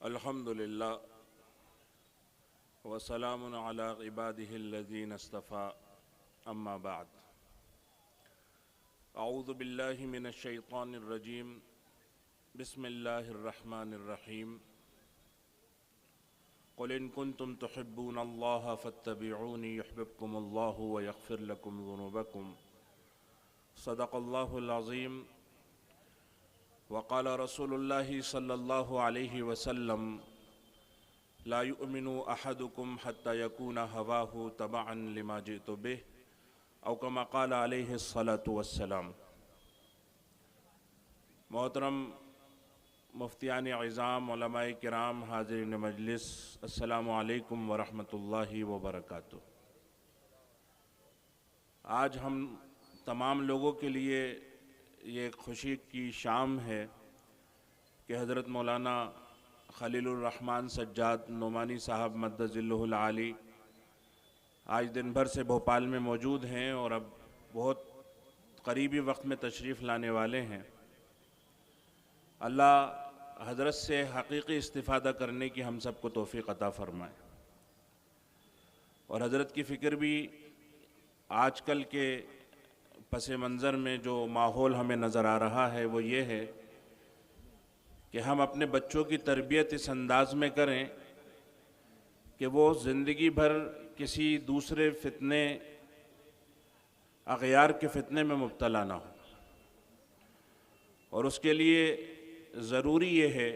الحمد للہ وسلام علی عباده الذین اصطفى اما بعد اعوذ باللہ من الشیطان الرجیم بسم اللہ الرحمن الرحیم قل ان کنتم تحبون اللہ فاتبعونی یحببکم اللہ ویغفر لکم ذنوبکم صدق اللہ العظیم وقال رسول اللہ صلی اللہ علیہ وسلم لا يؤمن احدكم حتى يكون هواه تبعا لما جئت به او كما قال علیہ الصلاة والسلام۔ محترم مفتیان عظام، علماء کرام، حاضرین مجلس، السلام علیکم ورحمۃ اللہ وبرکاتہ۔ آج ہم تمام لوگوں کے لیے یہ ایک خوشی کی شام ہے کہ حضرت مولانا خلیل الرحمن سجاد نعمانی صاحب مدد ظلہ العالی آج دن بھر سے بھوپال میں موجود ہیں اور اب بہت قریبی وقت میں تشریف لانے والے ہیں۔ اللہ حضرت سے حقیقی استفادہ کرنے کی ہم سب کو توفیق عطا فرمائے، اور حضرت کی فکر بھی آج کل کے پس منظر میں جو ماحول ہمیں نظر آ رہا ہے وہ یہ ہے کہ ہم اپنے بچوں کی تربیت اس انداز میں کریں کہ وہ زندگی بھر کسی دوسرے فتنے، اغیار کے فتنے میں مبتلا نہ ہو، اور اس کے لیے ضروری یہ ہے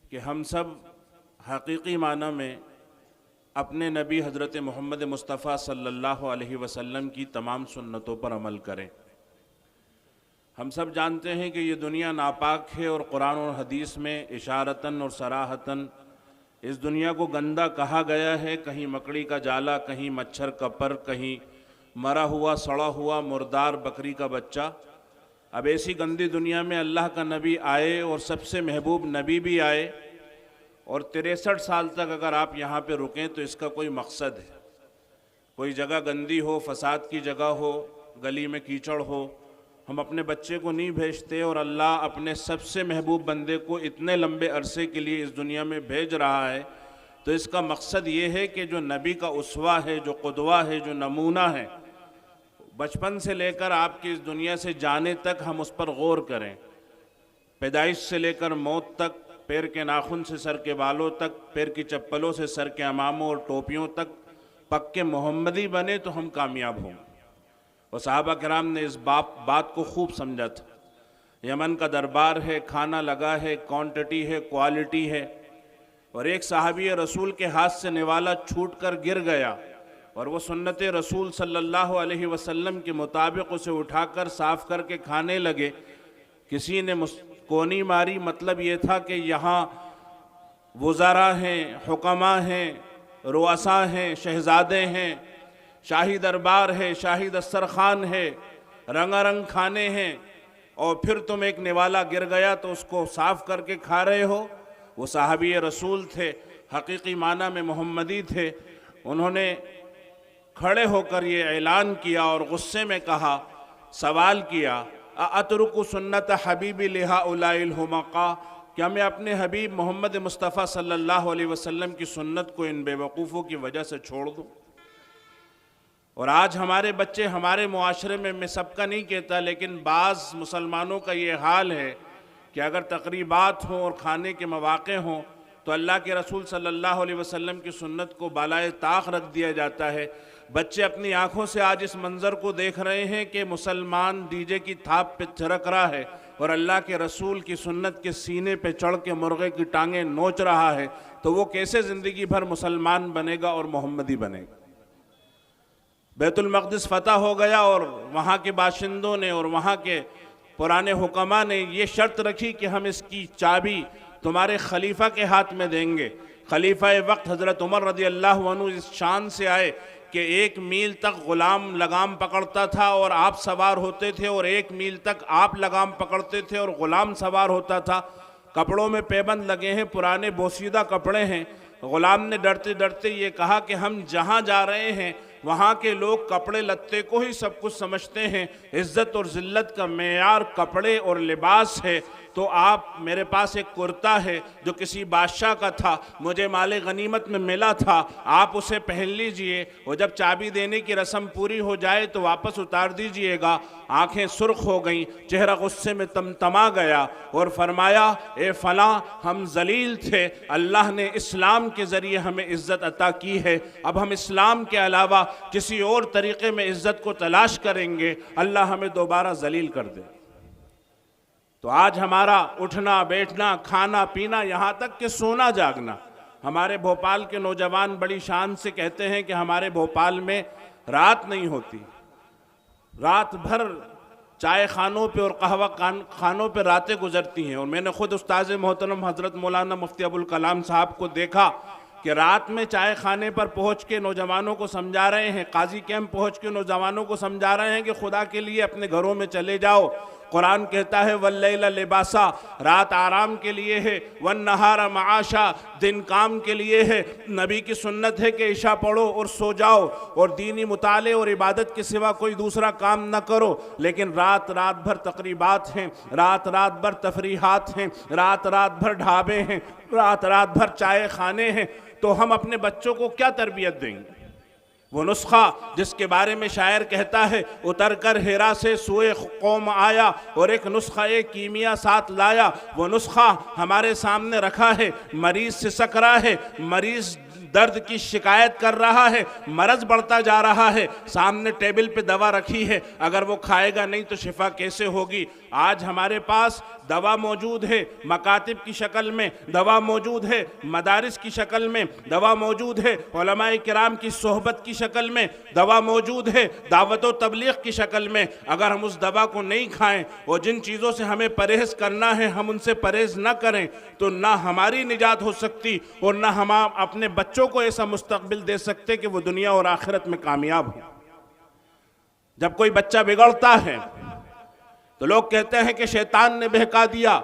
کہ ہم سب حقیقی معنی میں اپنے نبی حضرت محمد مصطفیٰ صلی اللہ علیہ وسلم کی تمام سنتوں پر عمل کریں۔ ہم سب جانتے ہیں کہ یہ دنیا ناپاک ہے، اور قرآن اور حدیث میں اشارتاً اور صراحتاً اس دنیا کو گندہ کہا گیا ہے۔ کہیں مکڑی کا جالا، کہیں مچھر کا پر، کہیں مرا ہوا سڑا ہوا مردار بکری کا بچہ۔ اب ایسی گندی دنیا میں اللہ کا نبی آئے، اور سب سے محبوب نبی بھی آئے، اور 63 سال تک اگر آپ یہاں پہ رکیں تو اس کا کوئی مقصد ہے۔ کوئی جگہ گندی ہو، فساد کی جگہ ہو، گلی میں کیچڑ ہو، ہم اپنے بچے کو نہیں بھیجتے، اور اللہ اپنے سب سے محبوب بندے کو اتنے لمبے عرصے کے لیے اس دنیا میں بھیج رہا ہے، تو اس کا مقصد یہ ہے کہ جو نبی کا اسوہ ہے، جو قدوہ ہے، جو نمونہ ہے، بچپن سے لے کر آپ کی اس دنیا سے جانے تک ہم اس پر غور کریں۔ پیدائش سے لے کر موت تک، پیر کے ناخن سے سر کے بالوں تک، پیر کی چپلوں سے سر کے اماموں اور ٹوپیوں تک پکے محمدی بنے تو ہم کامیاب ہوں۔ اور صحابہ کرام نے اس بات کو خوب سمجھا تھا۔ یمن کا دربار ہے، کھانا لگا ہے، کوانٹٹی ہے، کوالٹی ہے، اور ایک صحابی رسول کے ہاتھ سے نوالا چھوٹ کر گر گیا، اور وہ سنت رسول صلی اللہ علیہ وسلم کے مطابق اسے اٹھا کر صاف کر کے کھانے لگے۔ کسی نے کونی ماری، مطلب یہ تھا کہ یہاں وزراء ہیں، حکماء ہیں، رؤساء ہیں، شہزادے ہیں، شاہی دربار ہے، شاہی دسترخوان ہے، رنگا رنگ کھانے ہیں، اور پھر تم ایک نوالا گر گیا تو اس کو صاف کر کے کھا رہے ہو۔ وہ صحابی رسول تھے، حقیقی معنی میں محمدی تھے۔ انہوں نے کھڑے ہو کر یہ اعلان کیا اور غصے میں کہا، سوال کیا، اترک سنت حبیبی لہؤلاء الحمقاء، کیا میں اپنے حبیب محمد مصطفیٰ صلی اللہ علیہ وسلم کی سنت کو ان بے وقوفوں کی وجہ سے چھوڑ دوں؟ اور آج ہمارے بچے ہمارے معاشرے میں سب کا نہیں کہتا، لیکن بعض مسلمانوں کا یہ حال ہے کہ اگر تقریبات ہوں اور کھانے کے مواقع ہوں تو اللہ کے رسول صلی اللہ علیہ وسلم کی سنت کو بالائے طاق رکھ دیا جاتا ہے۔ بچے اپنی آنکھوں سے آج اس منظر کو دیکھ رہے ہیں کہ مسلمان ڈی جے کی تھاپ پہ تھرک رہا ہے، اور اللہ کے رسول کی سنت کے سینے پہ چڑھ کے مرغے کی ٹانگیں نوچ رہا ہے، تو وہ کیسے زندگی بھر مسلمان بنے گا اور محمدی بنے گا؟ بیت المقدس فتح ہو گیا، اور وہاں کے باشندوں نے اور وہاں کے پرانے حکماء نے یہ شرط رکھی کہ ہم اس کی چابی تمہارے خلیفہ کے ہاتھ میں دیں گے۔ خلیفہ وقت حضرت عمر رضی اللہ عنہ اس شان سے آئے کہ 1 میل تک غلام لگام پکڑتا تھا اور آپ سوار ہوتے تھے، اور 1 میل تک آپ لگام پکڑتے تھے اور غلام سوار ہوتا تھا۔ کپڑوں میں پیبند لگے ہیں، پرانے بوسیدہ کپڑے ہیں۔ غلام نے ڈرتے ڈرتے یہ کہا کہ ہم جہاں جا رہے ہیں وہاں کے لوگ کپڑے لتے کو ہی سب کچھ سمجھتے ہیں، عزت اور ذلت کا معیار کپڑے اور لباس ہے، تو آپ میرے پاس ایک کرتا ہے جو کسی بادشاہ کا تھا، مجھے مال غنیمت میں ملا تھا، آپ اسے پہن لیجئے، اور جب چابی دینے کی رسم پوری ہو جائے تو واپس اتار دیجئے گا۔ آنکھیں سرخ ہو گئیں، چہرہ غصے میں تمتما گیا اور فرمایا اے فلاں، ہم ذلیل تھے، اللہ نے اسلام کے ذریعے ہمیں عزت عطا کی ہے، اب ہم اسلام کے علاوہ کسی اور طریقے میں عزت کو تلاش کریں گے، اللہ ہمیں دوبارہ ذلیل کر دے۔ تو آج ہمارا اٹھنا بیٹھنا کھانا پینا یہاں تک کہ سونا جاگنا، ہمارے بھوپال کے نوجوان بڑی شان سے کہتے ہیں کہ ہمارے بھوپال میں رات نہیں ہوتی، رات بھر چائے خانوں پہ اور قہوہ خانوں پہ راتیں گزرتی ہیں۔ اور میں نے خود استاذ محترم حضرت مولانا مفتی ابوالکلام صاحب کو دیکھا کہ رات میں چائے خانے پر پہنچ کے نوجوانوں کو سمجھا رہے ہیں، قاضی کیمپ پہنچ کے نوجوانوں کو سمجھا رہے ہیں کہ خدا کے لیے اپنے گھروں میں چلے جاؤ۔ قرآن کہتا ہے واللیل لباسا، رات آرام کے لیے ہے، والنہار معاشا، دن کام کے لیے ہے۔ نبی کی سنت ہے کہ عشاء پڑھو اور سو جاؤ اور دینی مطالعے اور عبادت کے سوا کوئی دوسرا کام نہ کرو، لیکن رات بھر تقریبات ہیں، رات بھر تفریحات ہیں، رات بھر ڈھابے ہیں، رات بھر چائے خانے ہیں۔ تو ہم اپنے بچوں کو کیا تربیت دیں گے؟ وہ نسخہ جس کے بارے میں شاعر کہتا ہے اتر کر ہیرا سے سوئے قوم آیا اور ایک نسخہ کیمیا ساتھ لایا، وہ نسخہ ہمارے سامنے رکھا ہے، مریض سے سکرا ہے، مریض درد کی شکایت کر رہا ہے، مرض بڑھتا جا رہا ہے، سامنے ٹیبل پہ دوا رکھی ہے، اگر وہ کھائے گا نہیں تو شفا کیسے ہوگی؟ آج ہمارے پاس دوا موجود ہے، مکاتب کی شکل میں دوا موجود ہے، مدارس کی شکل میں دوا موجود ہے، علماء کرام کی صحبت کی شکل میں دوا موجود ہے، دعوت و تبلیغ کی شکل میں۔ اگر ہم اس دوا کو نہیں کھائیں اور جن چیزوں سے ہمیں پرہیز کرنا ہے ہم ان سے پرہیز نہ کریں تو نہ ہماری نجات ہو سکتی اور نہ ہم اپنے بچوں کو ایسا مستقبل دے سکتے کہ وہ دنیا اور آخرت میں کامیاب ہو۔ جب کوئی بچہ بگڑتا ہے تو لوگ کہتے ہیں کہ شیطان نے بہکا دیا،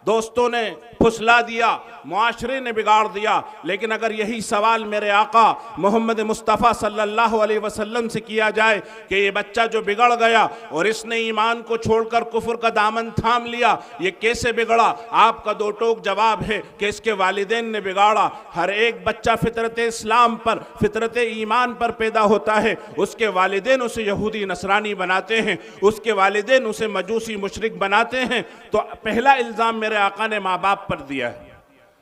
دوستوں نے پھسلا دیا، معاشرے نے بگاڑ دیا، لیکن اگر یہی سوال میرے آقا محمد مصطفیٰ صلی اللہ علیہ وسلم سے کیا جائے کہ یہ بچہ جو بگڑ گیا اور اس نے ایمان کو چھوڑ کر کفر کا دامن تھام لیا یہ کیسے بگڑا، آپ کا دو ٹوک جواب ہے کہ اس کے والدین نے بگاڑا۔ ہر ایک بچہ فطرت اسلام پر فطرت ایمان پر پیدا ہوتا ہے، اس کے والدین اسے یہودی نصرانی بناتے ہیں، اس کے والدین اسے مجوسی مشرک بناتے ہیں، تو پہلا الزام میرے آقا نے ماں باپ پر دیا ہے۔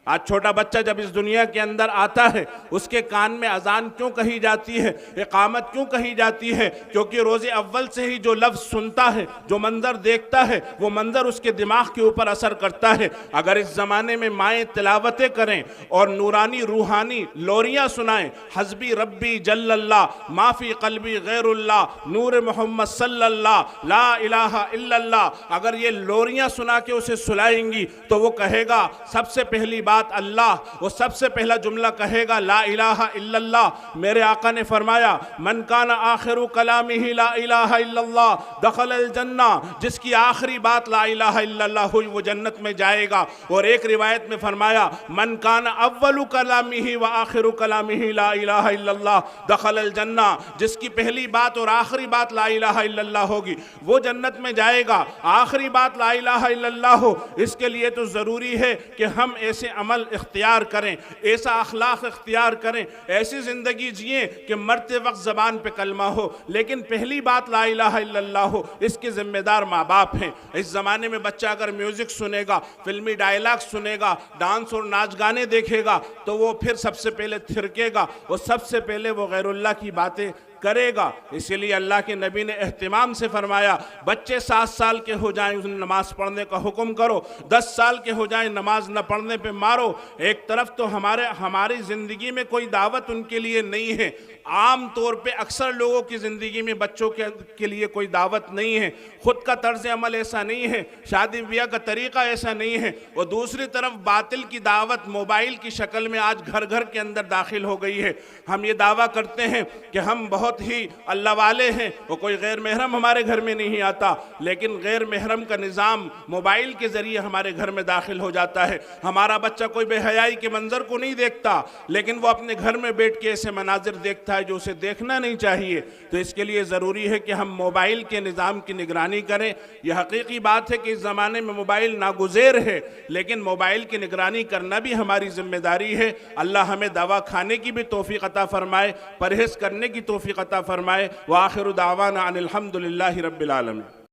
آج چھوٹا بچہ جب اس دنیا کے اندر آتا ہے اس کے کان میں اذان کیوں کہی جاتی ہے، اقامت کیوں کہی جاتی ہے؟ کیونکہ روز اول سے ہی جو لفظ سنتا ہے، جو منظر دیکھتا ہے، وہ منظر اس کے دماغ کے اوپر اثر کرتا ہے۔ اگر اس زمانے میں مائیں تلاوتیں کریں اور نورانی روحانی لوریاں سنائیں، حسبی ربی جل اللہ، ما فی قلبی غیر اللہ، نور محمد صلی اللہ، لا الہ الا اللہ، اگر یہ لوریاں سنا کے اسے سلائیں گی تو وہ کہے گا سب سے پہلی بات اللہ، وہ سب سے پہلا جملہ کہے گا لا الہ الا اللہ۔ میرے آقا نے فرمایا من کان آخر کلامہ لا الہ الا اللہ دخل الجنہ، جس کی آخری بات لا الہ الا اللہ ہوئی وہ جنت میں جائے گا۔ اور ایک روایت میں فرمایا من کان اول کلامہ و آخر کلامہ لا الہ الا اللہ دخل الجنہ، جس کی پہلی بات اور آخری بات لا الہ الا اللہ ہوگی وہ جنت میں جائے گا۔ آخری بات لا الہ الا اللہ ہو، اس کے لیے تو ضروری ہے کہ ہم ایسے عمل اختیار کریں، ایسا اخلاق اختیار کریں، ایسی زندگی جئیں کہ مرتے وقت زبان پہ کلمہ ہو، لیکن پہلی بات لا الہ الا اللہ ہو۔ اس کے ذمہ دار ماں باپ ہیں۔ اس زمانے میں بچہ اگر میوزک سنے گا، فلمی ڈائلاگ سنے گا، ڈانس اور ناچ گانے دیکھے گا تو وہ پھر سب سے پہلے تھرکے گا اور سب سے پہلے وہ غیر اللہ کی باتیں کرے گا۔ اسی لیے اللہ کے نبی نے اہتمام سے فرمایا بچے 7 سال کے ہو جائیں انہیں نماز پڑھنے کا حکم کرو، 10 سال کے ہو جائیں نماز نہ پڑھنے پہ مارو۔ ایک طرف تو ہماری زندگی میں کوئی دعوت ان کے لیے نہیں ہے، عام طور پہ اکثر لوگوں کی زندگی میں بچوں کے لیے کوئی دعوت نہیں ہے، خود کا طرز عمل ایسا نہیں ہے، شادی بیاہ کا طریقہ ایسا نہیں ہے، اور دوسری طرف باطل کی دعوت موبائل کی شکل میں آج گھر گھر کے اندر داخل ہو گئی ہے۔ ہم یہ دعویٰ کرتے ہیں کہ ہم بہت بہت ہی اللہ والے ہیں، وہ کوئی غیر محرم ہمارے گھر میں نہیں آتا، لیکن غیر محرم کا نظام موبائل کے ذریعے ہمارے گھر میں داخل ہو جاتا ہے۔ ہمارا بچہ کوئی بے حیائی کے منظر کو نہیں دیکھتا، لیکن وہ اپنے گھر میں بیٹھ کے ایسے مناظر دیکھتا ہے جو اسے دیکھنا نہیں چاہیے۔ تو اس کے لیے ضروری ہے کہ ہم موبائل کے نظام کی نگرانی کریں۔ یہ حقیقی بات ہے کہ اس زمانے میں موبائل ناگزیر ہے، لیکن موبائل کی نگرانی کرنا بھی ہماری ذمہ داری ہے۔ اللہ ہمیں دوا کھانے کی بھی توفیق عطا فرمائے، پرہیز کرنے کی توفیق عطا فرمائے۔ وآخر دعوانا ان الحمدللہ رب العالمین۔